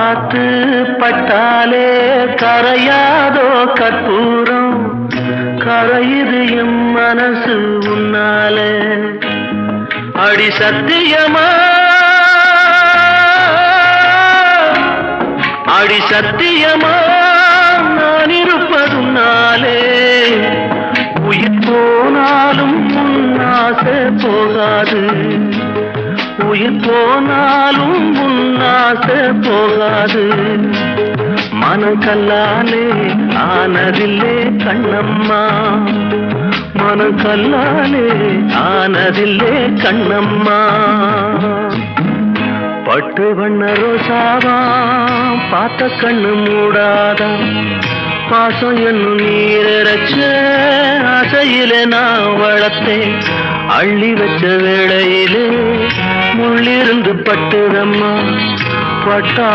காத்து பட்டாலே கரையாதோ கற்பூரம் கரையுது எம் மனசு உன்னாலே அடி சத்தியமா அடி சத்தியமா நான் இருப்பதுனாலே உயிர் போனாலும் உன்னாசை போகாது உயிர் போனாலும் உன்னாசை போகாது மனக்கல்லாலே ஆனதில்லே கண்ணம்மா மனக்கல்லாலே ஆனதில்லே கண்ணம்மா பட்டு வண்ண ரோசாவா பார்த்த கண்ணு மூடாதா பாசம் என்னும் நீரச்ச ஆசையிலே நான் வளர்த்தேன் அள்ளி வச்ச வேளையிலே முள்ளிருந்து பட்டுதம்மா பட்டா